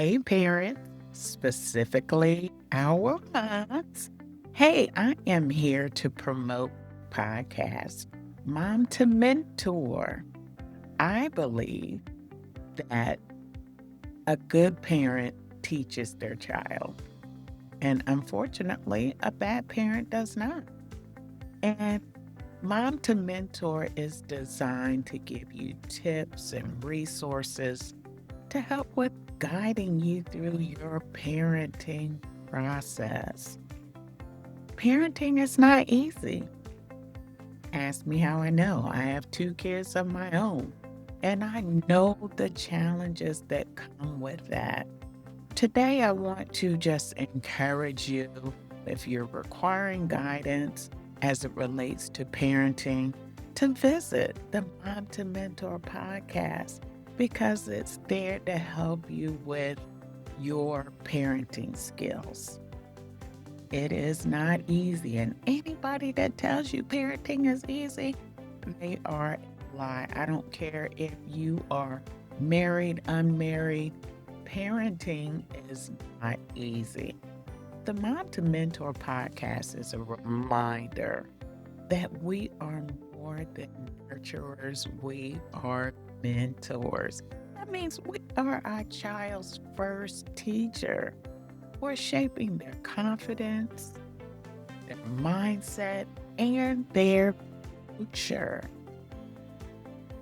Hey, parents, specifically our moms. Hey, I am here to promote podcast Mom2Mentor. I believe that a good parent teaches their child, and unfortunately, a bad parent does not. And Mom2Mentor is designed to give you tips and resources to help with guiding you through your parenting process. Parenting is not easy. Ask me how I know. I have two kids of my own, and I know the challenges that come with that. Today, I want to just encourage you if you're requiring guidance as it relates to parenting to visit the Mom2Mentor podcast because it's there to help you with your parenting skills. It is not easy, and anybody that tells you parenting is easy, they are a lie. I don't care if you are married, unmarried, parenting is not easy. The Mom2Mentor podcast is a reminder that we are more than nurturers, we are mentors. That means we are our child's first teacher. We're shaping their confidence, their mindset, and their future.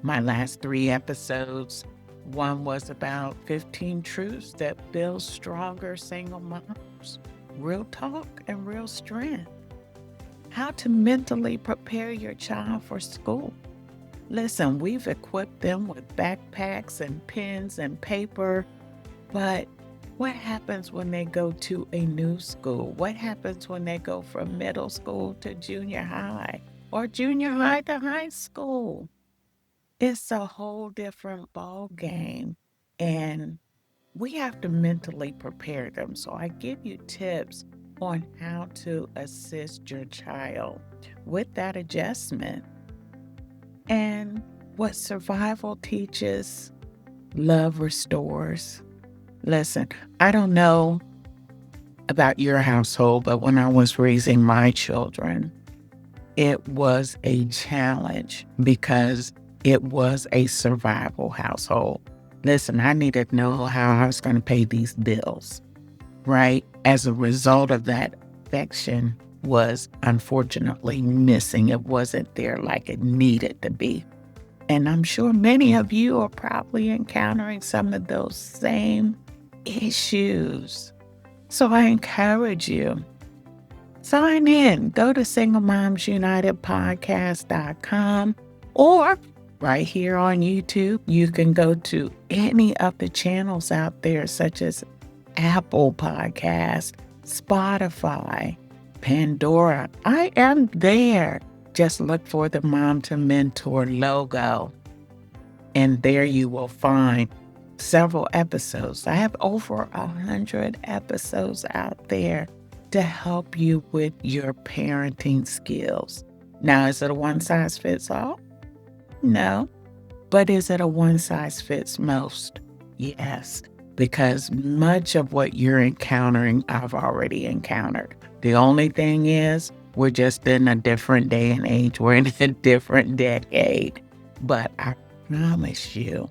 My last 3 episodes, one was about 15 truths that build stronger single moms, real talk and real strength. How to mentally prepare your child for school. Listen, we've equipped them with backpacks and pens and paper, but what happens when they go to a new school? What happens when they go from middle school to junior high or junior high to high school? It's a whole different ball game, and we have to mentally prepare them. So I give you tips on how to assist your child with that adjustment. And what survival teaches, love restores. Listen, I don't know about your household, but when I was raising my children, it was a challenge because it was a survival household. Listen, I needed to know how I was going to pay these bills, right? As a result of that, affection was unfortunately missing. It wasn't there like it needed to be. And I'm sure many of you are probably encountering some of those same issues. So I encourage you, sign in, go to singlemomsunitedpodcast.com or right here on YouTube. You can go to any of the channels out there, such as Apple Podcast, Spotify, Pandora. I am there. Just look for the Mom2Mentor logo, and there you will find several episodes. I have over 100 episodes out there to help you with your parenting skills. Now, is it a one size fits all? No. But is it a one size fits most? Yes, because much of what you're encountering, I've already encountered. The only thing is, we're just in a different day and age. We're in a different decade. But I promise you,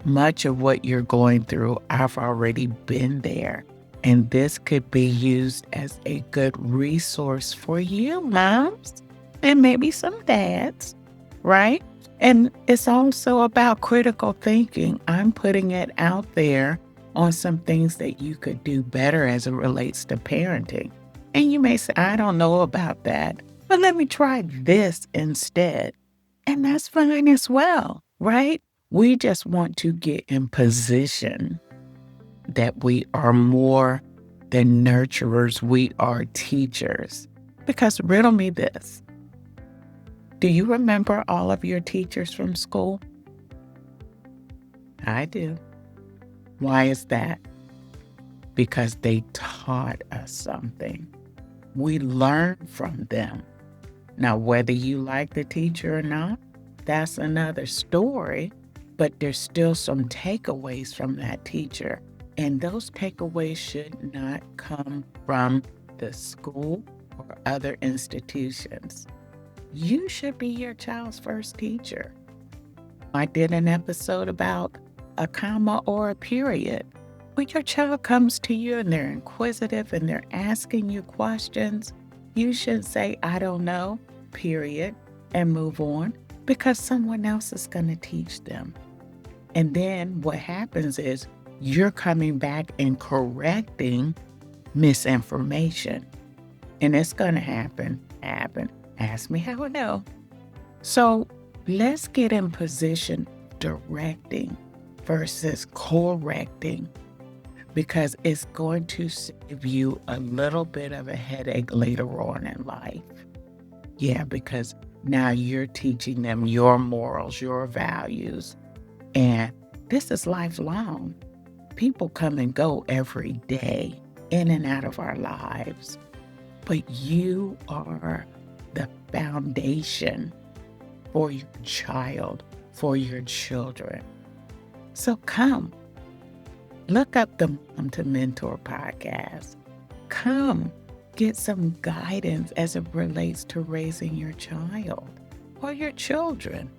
much of what you're going through, I've already been there. And this could be used as a good resource for you, moms, and maybe some dads, right? And it's also about critical thinking. I'm putting it out there on some things that you could do better as it relates to parenting. And you may say, I don't know about that, but let me try this instead. And that's fine as well, right? We just want to get in position that we are more than nurturers, we are teachers. Because riddle me this. Do you remember all of your teachers from school? I do. Why is that? Because they taught us something. We learn from them. Now, whether you like the teacher or not, that's another story, but there's still some takeaways from that teacher. And those takeaways should not come from the school or other institutions. You should be your child's first teacher. I did an episode about a comma or a period. When your child comes to you and they're inquisitive and they're asking you questions, you should say, I don't know, period, and move on because someone else is going to teach them. And then what happens is you're coming back and correcting misinformation. And it's going to happen. Ask me how I know. So let's get in position directing versus correcting because it's going to save you a little bit of a headache later on in life. Yeah, because now you're teaching them your morals, your values, and this is lifelong. People come and go every day, in and out of our lives, but you are the foundation for your child, for your children. So come, look up the Mom2Mentor podcast. Come, get some guidance as it relates to raising your child or your children.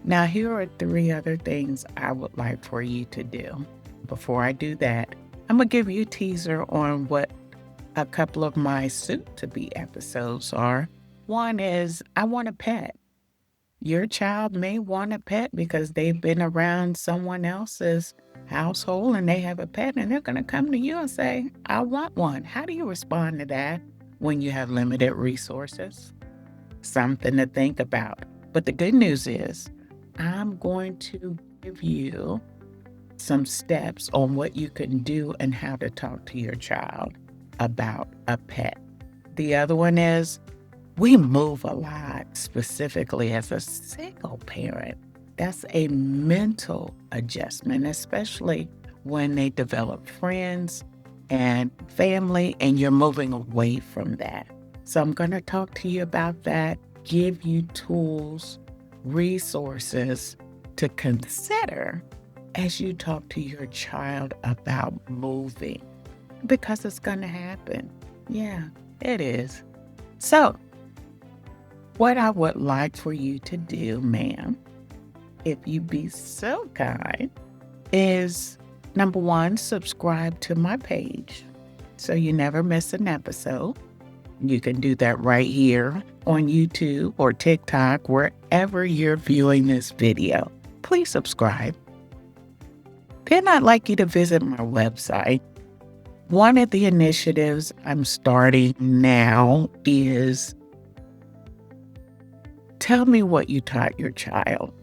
Now, here are 3 other things I would like for you to do. Before I do that, I'm going to give you a teaser on what a couple of my soon-to-be episodes are. One is, I want a pet. Your child may want a pet because they've been around someone else's household and they have a pet and they're going to come to you and say, I want one. How do you respond to that when you have limited resources? Something to think about. But the good news is I'm going to give you some steps on what you can do and how to talk to your child about a pet. The other one is we move a lot, specifically as a single parent. That's a mental adjustment, especially when they develop friends and family and you're moving away from that. So I'm going to talk to you about that, give you tools, resources to consider as you talk to your child about moving, because it's going to happen. Yeah, it is. So what I would like for you to do, ma'am, if you be so kind, is number 1, subscribe to my page so you never miss an episode. You can do that right here on YouTube or TikTok, wherever you're viewing this video. Please subscribe. Then I'd like you to visit my website. One of the initiatives I'm starting now is tell me what you taught your child.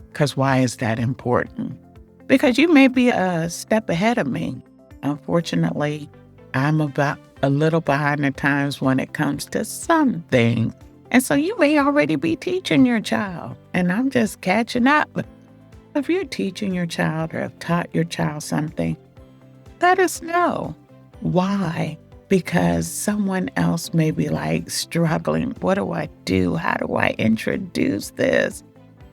Because why is that important? Because you may be a step ahead of me. Unfortunately, I'm about a little behind the times when it comes to some things. And so you may already be teaching your child, and I'm just catching up. If you're teaching your child or have taught your child something, let us know. Why? Because someone else may be like struggling. What do I do? How do I introduce this?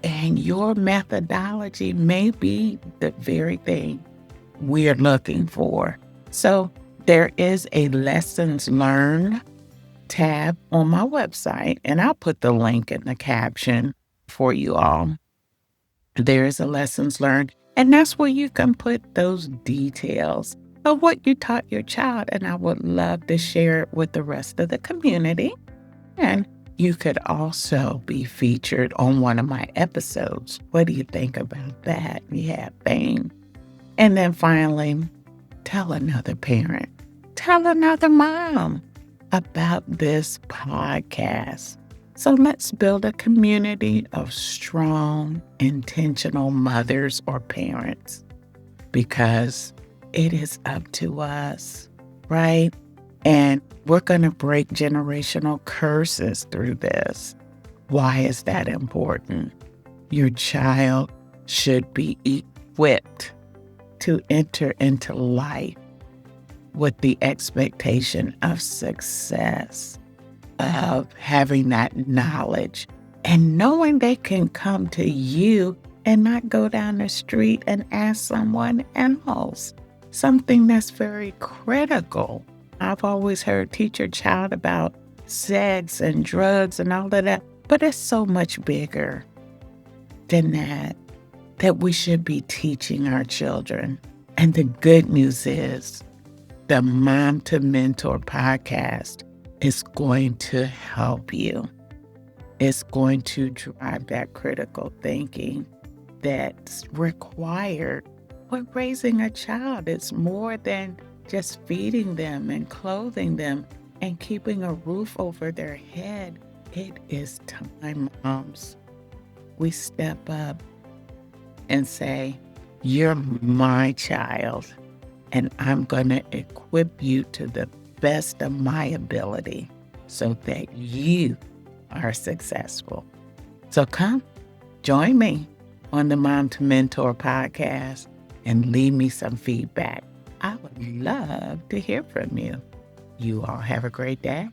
And your methodology may be the very thing we're looking for. So there is a lessons learned tab on my website, and I'll put the link in the caption for you all. There is a lessons learned, and that's where you can put those details of what you taught your child, and I would love to share it with the rest of the community. And you could also be featured on one of my episodes. What do you think about that? Yeah, bang. And then finally, tell another parent, tell another mom about this podcast. So let's build a community of strong, intentional mothers or parents, because it is up to us, right? And we're going to break generational curses through this. Why is that important? Your child should be equipped to enter into life with the expectation of success, of having that knowledge and knowing they can come to you and not go down the street and ask someone else. something that's very critical. I've always heard teach your child about sex and drugs and all of that, but it's so much bigger than that we should be teaching our children. And the good news is the Mom2Mentor podcast is going to help you. It's going to drive that critical thinking that's required when raising a child. It's more than just feeding them and clothing them and keeping a roof over their head. It is time, moms, we step up and say, "You're my child, and I'm going to equip you to the best of my ability so that you are successful." So come, join me on the Mom2Mentor podcast and leave me some feedback. I would love to hear from you. You all have a great day.